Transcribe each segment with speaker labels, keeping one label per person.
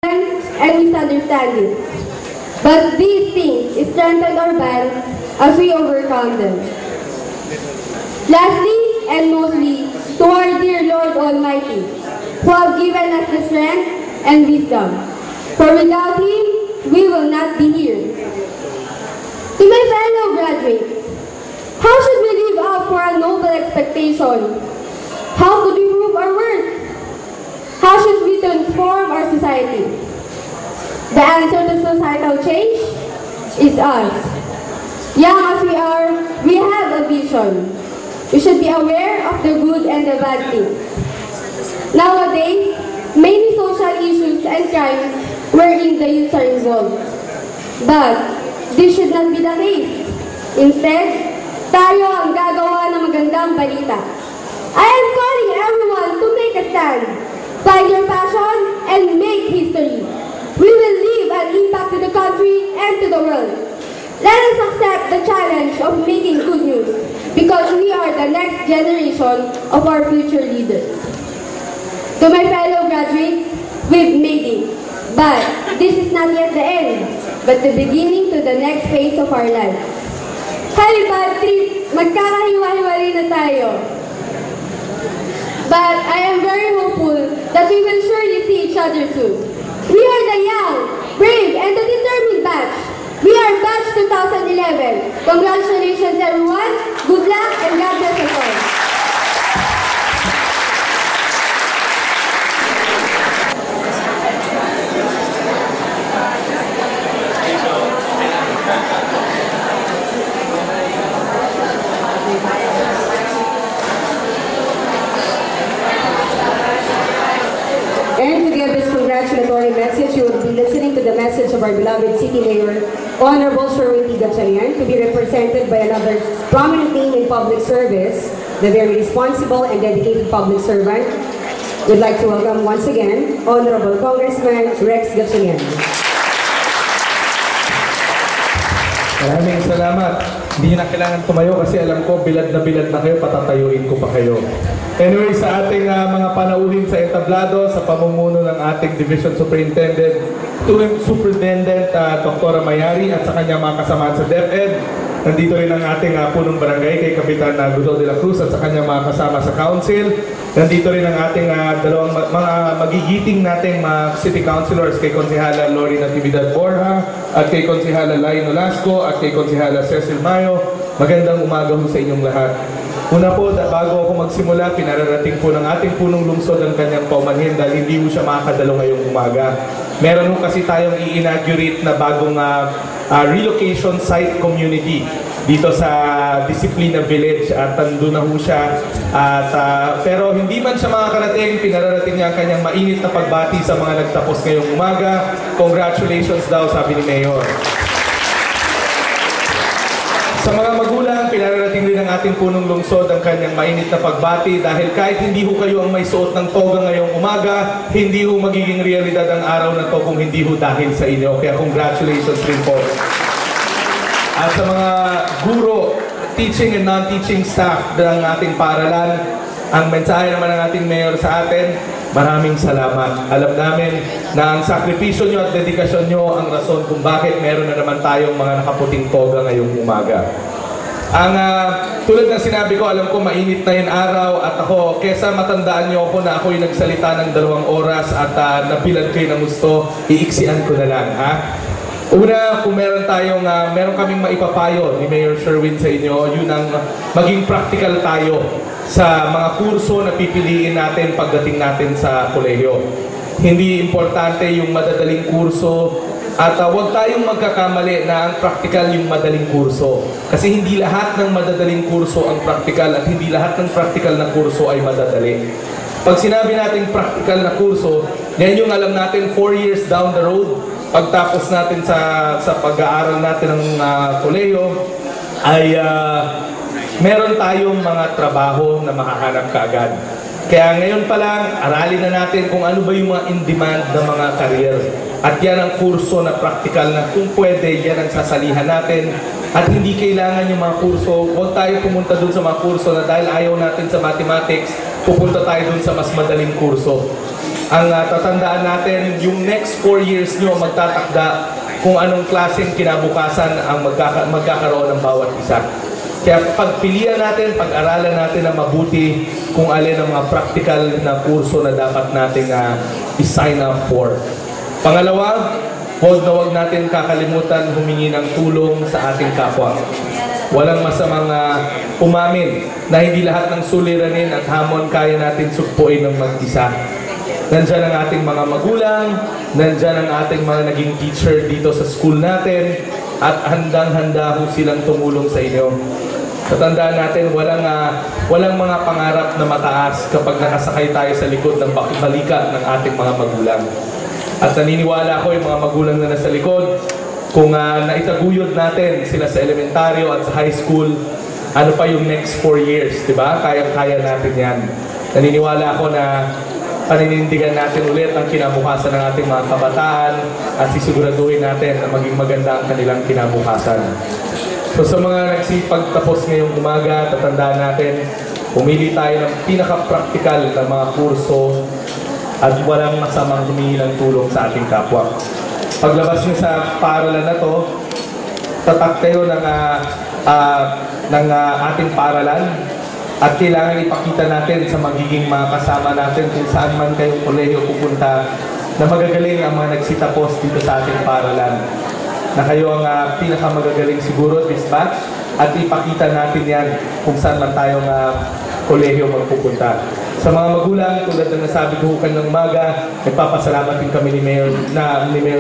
Speaker 1: and misunderstandings. But these things strengthen our bonds as we overcome them. Lastly, and mostly, to our dear Lord Almighty, who have given us the strength and wisdom. For without Him, we will not be here. To my fellow graduates, how should we live up for a noble expectation? How could we prove our worth? How should we transform our society? The answer to societal change is us. Young as we are, we have a vision. We should be aware of the good and the bad things. Nowadays, many social issues and crimes wherein the youth are involved. But this should not be the case. Instead, tayo ang gagawa ng magandang balita. I am calling everyone to make a stand. Find your passion and make history. We will leave an impact to the country and to the world. Let us accept the challenge of making good news because we are the next generation of our future leaders. To my fellow graduates, we've made it. But this is not yet the end, but the beginning to the next phase of our lives. Hi, bad trip! Magkakahiwa-hiwalay na tayo. But I am very hopeful that we will surely see each other soon. We are the young, brave, and the determined batch. We are batch 2011. Congratulations everyone, good luck, and God bless us all.
Speaker 2: And to give this congratulatory message, you will be listening to the message of our beloved City Mayor, Honorable Sherwin T. Gatchalian, to be represented by another prominent name in public service, the very responsible and dedicated public servant. We'd like to welcome once again, Honorable Congressman Rex Gatchalian.
Speaker 3: Maraming salamat. Hindi na kailangan tumayo kasi alam ko bilad na kayo, patatayuin ko pa kayo. Anyway, sa ating mga panauhin sa entablado, sa pamumuno ng ating Division Superintendent, Superintendent Dr. Mayari at sa kanyang mga kasamahan sa DepEd, nandito rin ang ating punong barangay kay Kapitan Gudo de la Cruz at sa kanyang mga kasama sa Council. Nandito rin ang ating dalawang mga magigiting nating mga City Councilors kay Konsehala Lori Natividad Borja at kay Konsehala Lai Nolasco at kay Konsehala Cecil Mayo. Magandang umaga ho sa inyong lahat. Una po, bago ako magsimula, pinararating po ng ating punong lungsod ang kanyang paumanhin dahil hindi po siya makakadalo ngayong umaga. Meron po kasi tayong i-inaugurate na bagong relocation site community dito sa Disciplina Village at nandun na po siya. Pero hindi man siya makakarating, pinararating niya ang kanyang mainit na pagbati sa mga nagtapos ngayong umaga. Congratulations daw, sabi ni Mayor. Sa mga magulang, pinararating rin ng ating punong lungsod ang kanyang mainit na pagbati dahil kahit hindi ho kayo ang may suot ng toga ngayong umaga, hindi ho magiging realidad ang araw na to kung hindi ho dahil sa inyo. Kaya congratulations rin po. At sa mga guro, teaching and non-teaching staff ng ating paaralan, ang mensahe naman ng ating mayor sa atin, maraming salamat. Alam namin na ang sakripisyo nyo at dedikasyon nyo ang rason kung bakit meron na naman tayong mga nakaputing toga ngayong umaga. Tulad ng sinabi ko, alam ko mainit na yung araw at ako, kesa matandaan nyo ako na ako'y nagsalita ng 2 oras at nabilad kayo ng gusto, iiksian ko na lang, ha? Una, kung meron kaming maipapayo ni Mayor Sherwin sa inyo, yun ang maging practical tayo sa mga kurso na pipiliin natin pagdating natin sa kolehiyo. Hindi importante yung madadaling kurso at huwag tayong magkakamali na ang practical yung madaling kurso. Kasi hindi lahat ng madadaling kurso ang practical at hindi lahat ng practical na kurso ay madadali. Pag sinabi natin practical na kurso, yan yung alam natin 4 years down the road, pagtapos natin sa pag-aaral natin ng kolehiyo, ay meron tayong mga trabaho na makahanap kaagad. Kaya ngayon pa lang, aralin na natin kung ano ba yung mga in-demand na mga career. At yan ang kurso na practical na kung pwede, yan ang sasalihan natin. At hindi kailangan yung mga kurso, huwag tayo pumunta dun sa mga kurso na dahil ayaw natin sa mathematics, pupunta tayo dun sa mas madaling kurso. ang tatandaan natin, yung next 4 years nyo magtatakda kung anong klaseng kinabukasan ang magkakaroon ng bawat isa. Kaya pagpilian natin, pag-aralan natin na mabuti kung alin ang mga practical na kurso na dapat nating i-sign up for. Pangalawa, huwag natin kakalimutan humingi ng tulong sa ating kapwa. Walang masamang umamin na hindi lahat ng suliranin at hamon kaya natin sugpuin ng mag-isa. Nandyan ang ating mga magulang, nandyan ang ating mga naging teacher dito sa school natin, at handang-handa ho silang tumulong sa inyo. Tatandaan natin, walang mga pangarap na mataas kapag nakasakay tayo sa likod ng balika ng ating mga magulang. At naniniwala ko yung mga magulang na nasa likod, kung naitaguyod natin sila sa elementaryo at sa high school, ano pa yung next 4 years, di ba? Kayang-kaya natin yan. Naniniwala ako na paninindigan natin ulit ang kinabukasan ng ating mga kabataan at sisiguraduhin natin na maging maganda ang kanilang kinabukasan. So sa mga nagsipag tapos ngayong umaga, tatandaan natin, pumili tayo ng pinaka-practical na mga kurso at walang masamang humingi ng tulong sa ating kapwa. Paglabas nyo sa paaralan na to, tatak kayo ng ating paaralan. At kailangan ipakita natin sa magiging mga kasama natin kung saan man kayong kolehiyo pupunta na magagaling ang mga nagsitapos dito sa ating paaralan. Na kayo ang pinakamagagaling siguro this batch at ipakita natin yan kung saan man tayong kolehiyo magpupunta. Sa mga magulang, tulad ng nasabi ko kanang umaga, nagpapasalamat din kami ni Mayor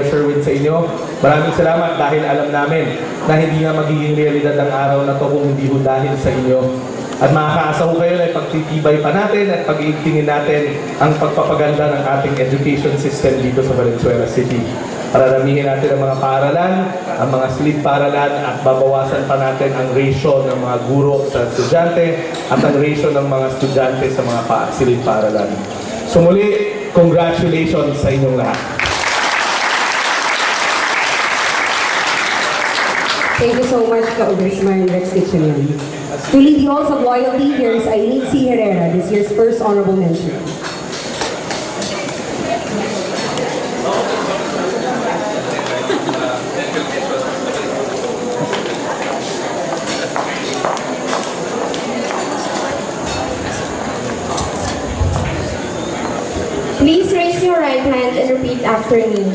Speaker 3: Sherwin sa inyo. Maraming salamat dahil alam namin na hindi nga magiging realidad ang araw na to kung hindi ho dahil sa inyo. At makakaasa ko kayo na ipagtitibay pa natin at pag-iigtingin natin ang pagpapaganda ng ating education system dito sa Valenzuela City. Pararamihin natin ang mga paaralan, ang mga silid paaralan at babawasan pa natin ang ratio ng mga guro sa estudyante at ang ratio ng mga estudyante sa mga silid paaralan. So muli, congratulations sa inyong lahat.
Speaker 2: Thank you so much, Congressman Rex Tichelian. To lead the halls of loyalty, here is Aileen C. Herrera, this year's first honorable mention.
Speaker 1: Please raise your right hand and repeat after me.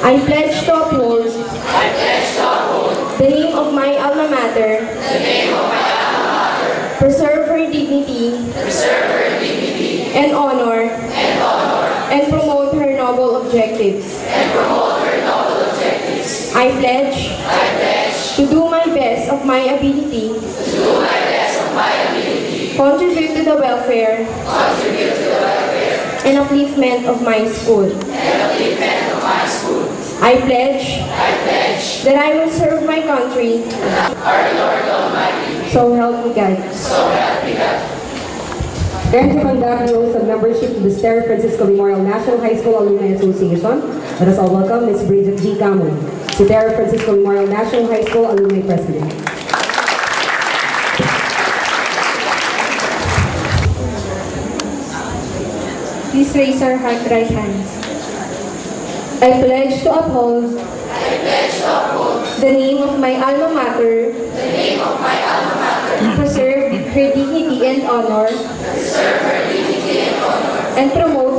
Speaker 1: I pledge to uphold the name of my alma mater, preserve her dignity, and honor, and promote her noble objectives. I pledge to do my best of my ability, contribute to the welfare and upliftment of my school. I pledge that I will serve my country. So help me God.
Speaker 2: And to conduct the oath of membership to the Ster Francisco Memorial National High School Alumni Association, let us all welcome Ms. Bridget D. Camo, Ster Francisco Memorial National High School Alumni President.
Speaker 1: Please raise our right hands. I pledge to uphold the name of my alma mater, preserve her dignity and honor, and promote